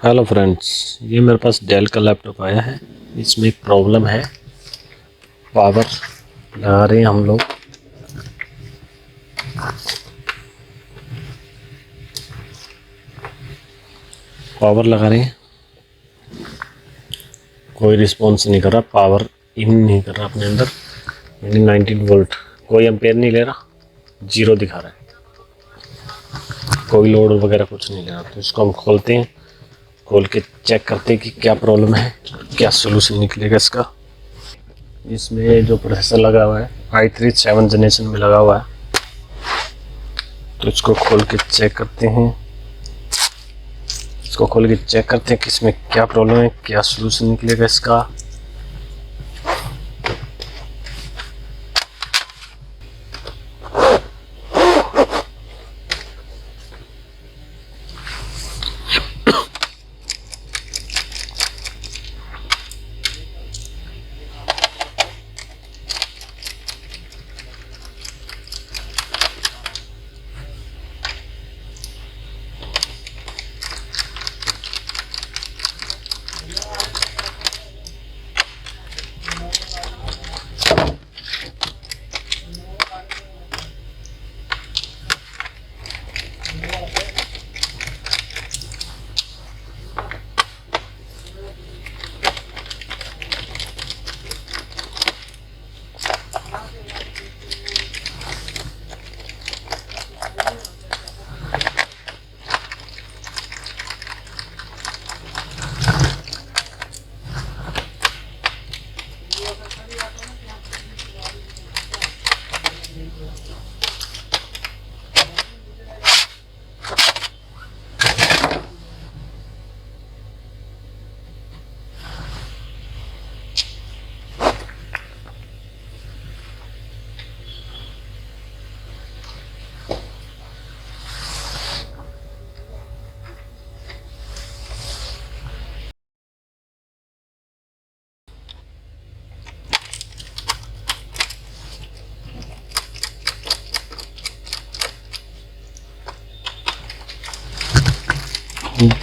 Hello friends, ये मेरे पास del का लैपटॉप आया है। इसमें एक प्रॉब्लम है। पावर लगा रहे हैं हम लोग। पावर लगा रहे हैं, कोई रिस्पॉन्स नहीं कर रहा। पावर इन नहीं कर रहा अपने अंदर। 19 वोल्ट, कोई एम्पेयर नहीं ले रहा, जीरो दिखा रहा है। कोई लोड वगैरह कुछ नहीं ले रहा। तो इसको हम खोलते हैं, खोल के चेक करते हैं कि क्या प्रॉब्लम है, क्या सोल्यूशन निकलेगा इसका। इसमें जो प्रोसेसर लगा हुआ है i3 7 जनरेशन में लगा हुआ है। तो इसको खोल के चेक करते हैं। इसको खोल के चेक करते हैं कि इसमें क्या प्रॉब्लम है, क्या सोल्यूशन निकलेगा इसका।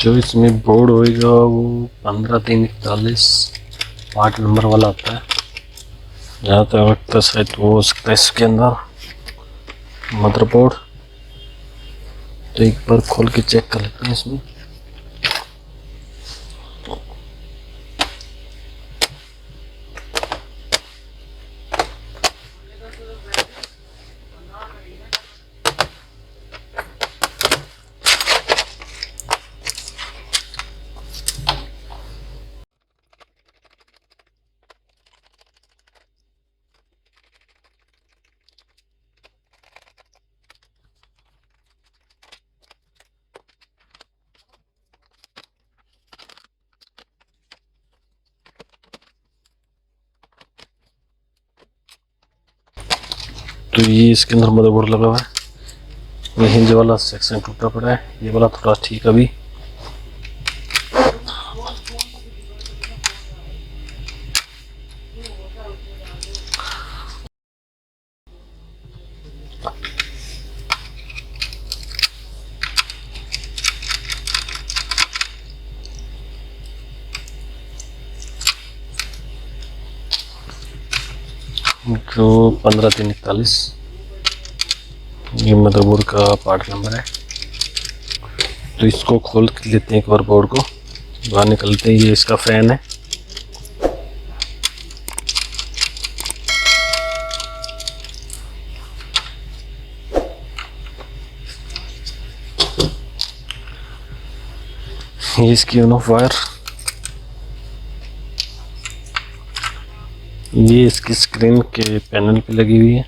जो इसमें बोर्ड होएगा वो 15-341 पार्ट नंबर वाला आता है। जहाँ तक लगता है शायद वो हो सकता है इसके अंदर मदरबोर्ड। तो एक बार खोल के चेक कर लेते हैं इसमें। तो ये इसके अंदर मदरबोर्ड लगा हुआ है। ये हिंज वाला सेक्शन टूटा पड़ा है, ये वाला थोड़ा ठीक है अभी। जो 15-341 ये मदरबोर्ड का पार्ट नंबर है। तो इसको खोल के लेते हैं एक बार, बोर्ड को बाहर निकलते हैं। ये इसका फैन है। ये इसकी ऑन ऑफ वायर, ये इसकी स्क्रीन के पैनल पे लगी हुई है।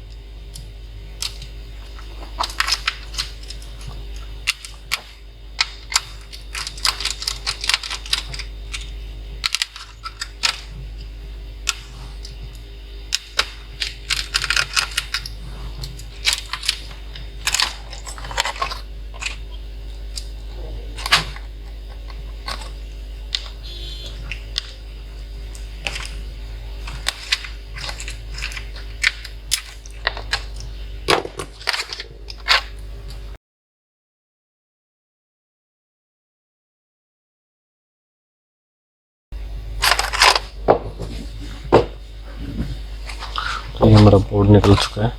ये हमारा बोर्ड निकल चुका है।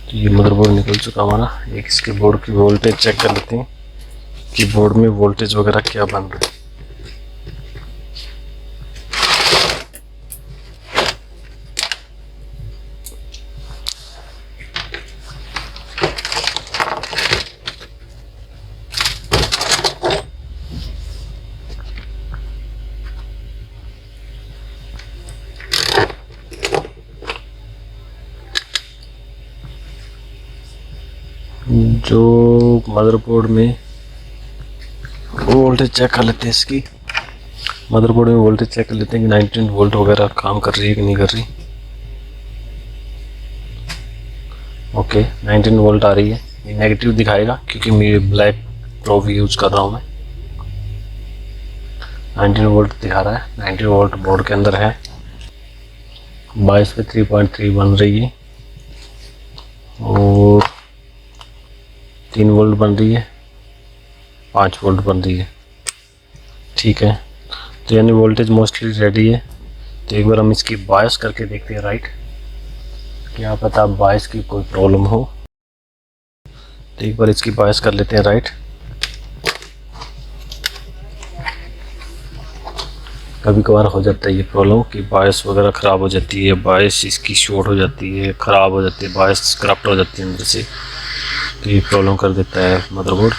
तो ये मदरबोर्ड निकल चुका हमारा। एक इसके बोर्ड की वोल्टेज चेक कर लेते हैं कि बोर्ड में वोल्टेज वगैरह क्या बन रहा है। जो मदरबोर्ड में वोल्टेज चेक कर लेते हैं, इसकी मदरबोर्ड में वोल्टेज चेक कर लेते हैं कि 19 वोल्ट वगैरह काम कर रही है कि नहीं कर रही। ओके, 19 वोल्ट आ रही है। ये नेगेटिव दिखाएगा क्योंकि मैं ब्लैक प्रोब यूज कर रहा हूँ मैं। 19 वोल्ट दिखा रहा है। 19 वोल्ट बोर्ड के अंदर है। 22 पे 3.3 बन रही है और 3 वोल्ट बन रही है, 5 वोल्ट बन रही है। ठीक है, तो यानी वोल्टेज मोस्टली रेडी है। तो एक बार हम इसकी बायस करके देखते हैं राइट, क्या पता बायस की कोई प्रॉब्लम हो। तो एक बार इसकी बायस कर लेते हैं राइट। कभी कभार हो जाता है ये प्रॉब्लम कि बायस वगैरह ख़राब हो जाती है, बायस इसकी शॉर्ट हो जाती है, ख़राब हो जाती है, बायस करप्ट हो जाती है अंदर से। तो ये प्रॉब्लम कर देता है मदरबोर्ड।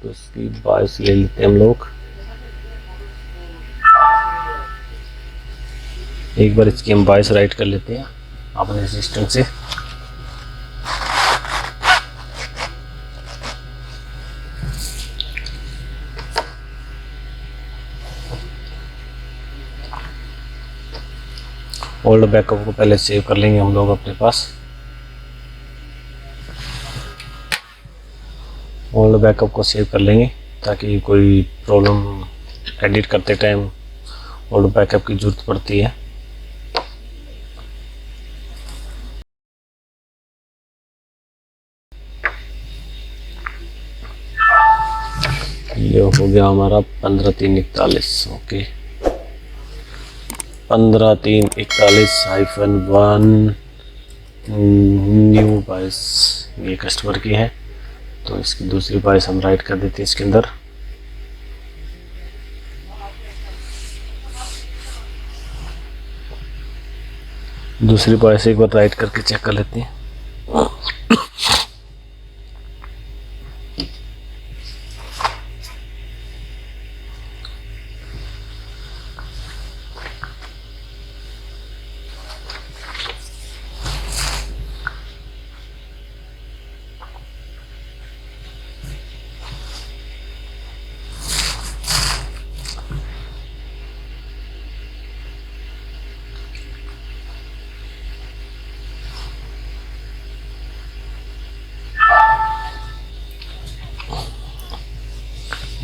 तो इसकी बायस ले लेते हैं हम लोग। एक बार इसकी हम बायस राइट कर लेते हैं अपने सिस्टम से। ओल्ड बैकअप को पहले सेव कर लेंगे हम लोग अपने पास। ओल्ड बैकअप को सेव कर लेंगे ताकि कोई प्रॉब्लम एडिट करते टाइम ओल्ड बैकअप की ज़रूरत पड़ती है। ये हो गया हमारा 15/3/41। ओके, 15/3/41-1 न्यू बायस ये कस्टमर की है। तो इसकी दूसरी बायस हम राइट कर देते हैं इसके अंदर। दूसरी बायस एक बार राइट करके चेक कर लेते हैं।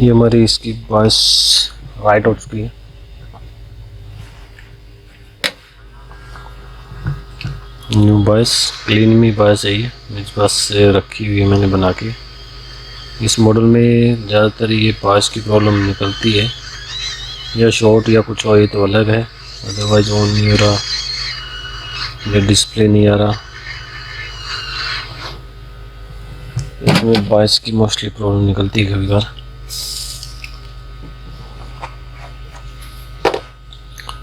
ये हमारी इसकी बायस राइट हो चुकी है। न्यू बायस क्लीन में बायस है ये, मेरे पास से रखी हुई है मैंने बना के। इस मॉडल में ज़्यादातर ये बायस की प्रॉब्लम निकलती है, या शॉर्ट या कुछ और, ये तो अलग है। अदरवाइज ऑन नहीं हो रहा, ये डिस्प्ले नहीं आ रहा। इसमें बायस की मोस्टली प्रॉब्लम निकलती है कभी बार।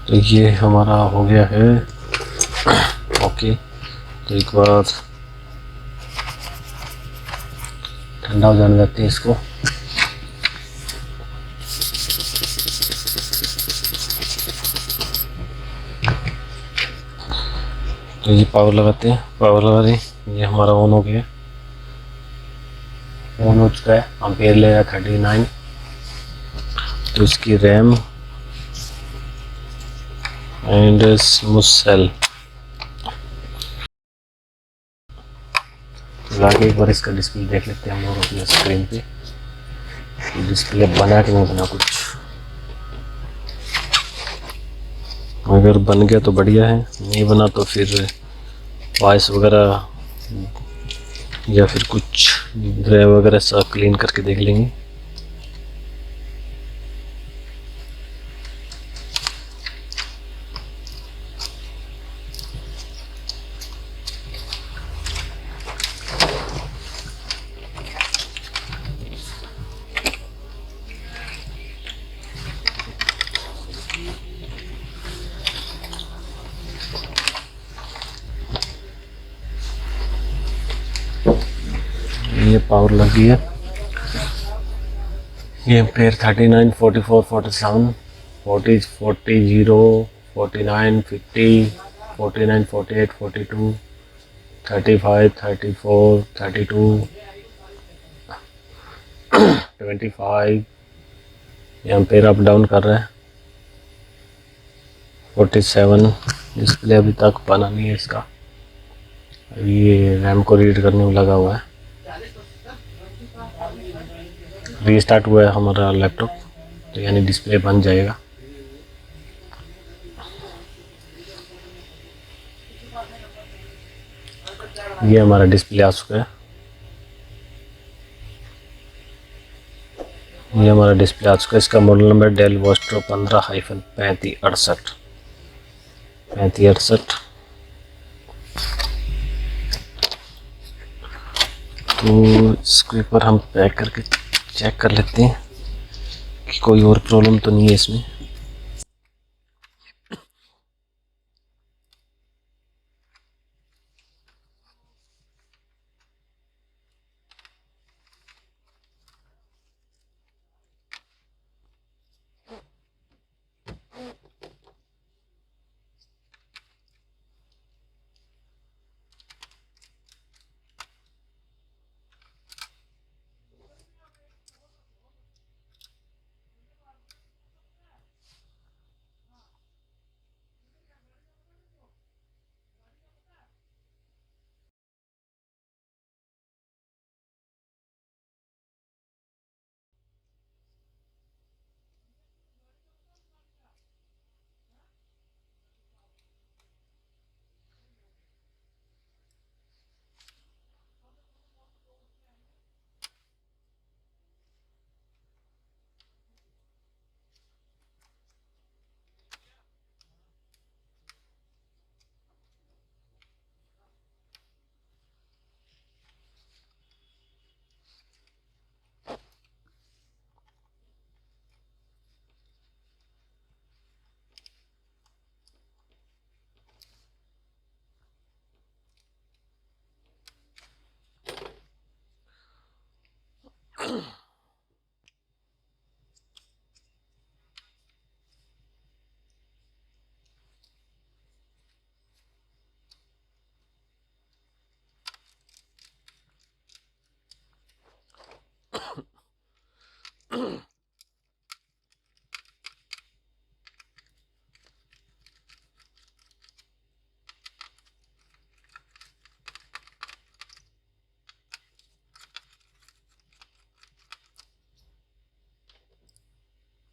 तो ये हमारा हो गया है। ओके, तो एक बार ठंडा हो जाने देते हैं इसको। तो ये पावर लगाते हैं, पावर लगा दें। ये हमारा ऑन हो गया, ऑन हो चुका है। एम्पेयर ले रहा है 39। तो इसकी रैम एंड स्मूथ सेल। लाके एक बार इसका डिस्प्ले देख लेते हैं हम लोग अपने स्क्रीन पे, डिस्प्ले बना कि नहीं बना कुछ। अगर बन गया तो बढ़िया है, नहीं बना तो फिर वॉइस वगैरह या फिर कुछ ड्राइव वगैरह सब क्लीन करके देख लेंगे। ये पावर लगी है, ये एम्पेयर 39, 44, 47, 40, 40, 0, 49, 50, 49, 48, 42, 35, 34, 32, 25, ये एम्पेयर अप डाउन कर रहा है। 47, डिस्प्ले अभी तक बना नहीं है इसका, अभी ये रैम को रीड करने में लगा हुआ है। रीस्टार्ट हुआ है हमारा लैपटॉप, तो यानी डिस्प्ले बन जाएगा। ये हमारा डिस्प्ले आ चुका है, ये हमारा डिस्प्ले आ चुका है। इसका मॉडल नंबर डेल वोस्ट्रो 15-3568 3568। तो इसके ऊपर हम पैक करके चेक कर लेते हैं कि कोई और प्रॉब्लम तो नहीं है इसमें।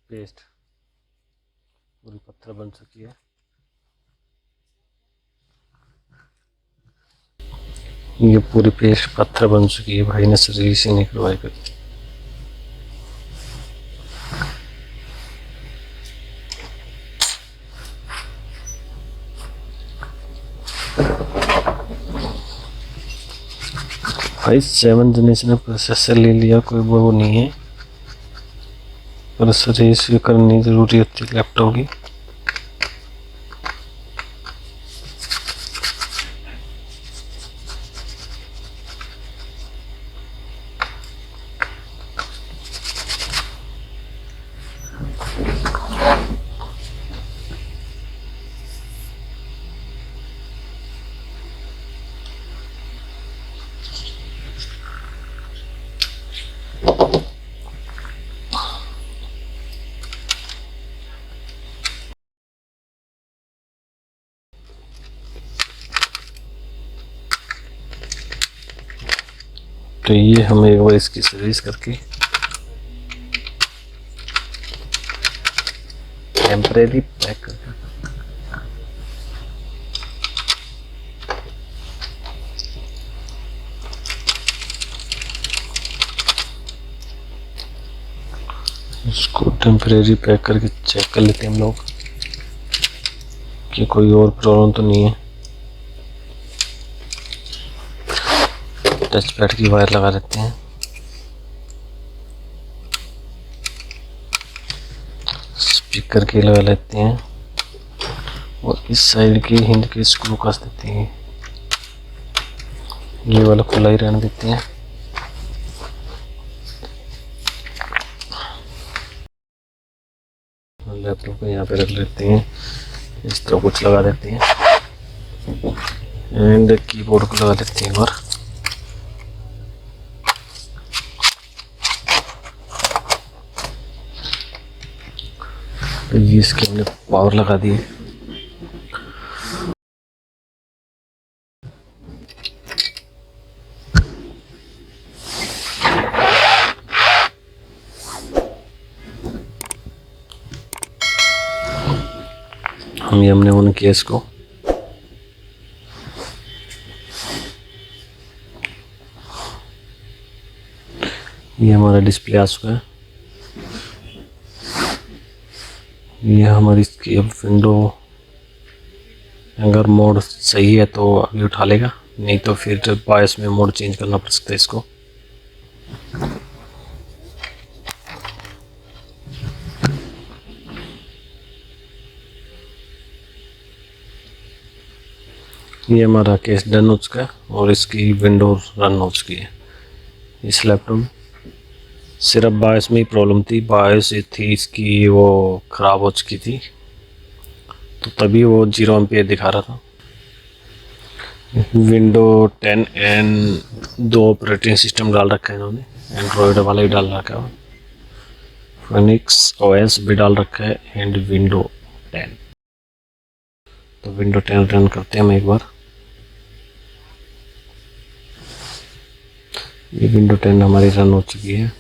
पेस्ट पूरी पत्थर बन चुकी है। ये पूरी पेस्ट पत्थर बन चुकी है, भाई ने शरीर से निकलवाई कर। भाई 7 जनरेशन प्रोसेसर ले लिया, कोई वो नहीं है, पर रेस करनी ज़रूरी होती है लैपटॉप की। तो ये हम एक बार इसकी सर्विस करके टेम्परेरी पैक करके इसको टेम्परेरी पैक करके चेक कर लेते हैं हम लोग कि कोई और प्रॉब्लम तो नहीं है। टच पैड की वायर लगा देते हैं, स्पीकर की लगा लेते हैं और इस साइड की हिंद के स्क्रू कस देते हैं। ये वाला खुला ही रहने देते हैं। लैपटॉप को यहाँ पे रख लेते हैं, इस तरह कुछ लगा देते हैं एंड कीबोर्ड को लगा देते हैं एक बार। तो ये इसके हमने पावर लगा दी। हमने ऑन किया इसको। ये हमारा डिस्प्ले आ चुका है। ये हमारी इसकी अब विंडो, अगर मोड सही है तो अभी उठा लेगा, नहीं तो फिर बायस में मोड चेंज करना पड़ सकता है इसको। ये हमारा केस डन हो चुका है और इसकी विंडो रन हो चुकी है। इस लैपटॉप में सिर्फ बायस में ही प्रॉब्लम थी, बायस थी इसकी वो ख़राब हो चुकी थी, तो तभी वो 0 एम्पियर दिखा रहा था। विंडो 10 एंड 2 ऑपरेटिंग सिस्टम डाल रखा है इन्होंने, एंड्रॉयड वाला ही डाल रखा है, फिनिक्स ओएस भी डाल रखा है एंड विंडो 10। तो विंडो 10 रन करते हैं हम एक बार। ये विंडो 10 हमारी रन हो चुकी है।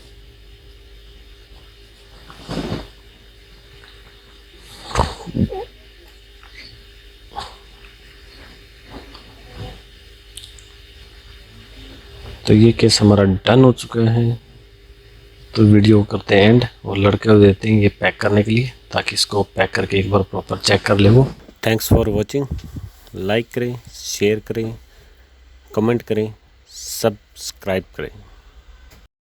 तो ये केस हमारा डन हो चुका है। तो वीडियो करते हैं एंड और लड़के को देते हैं ये पैक करने के लिए, ताकि इसको पैक करके एक बार प्रॉपर चेक कर ले वो। Thanks for watching. लाइक करें, शेयर करें, कमेंट करें, सब्सक्राइब करें।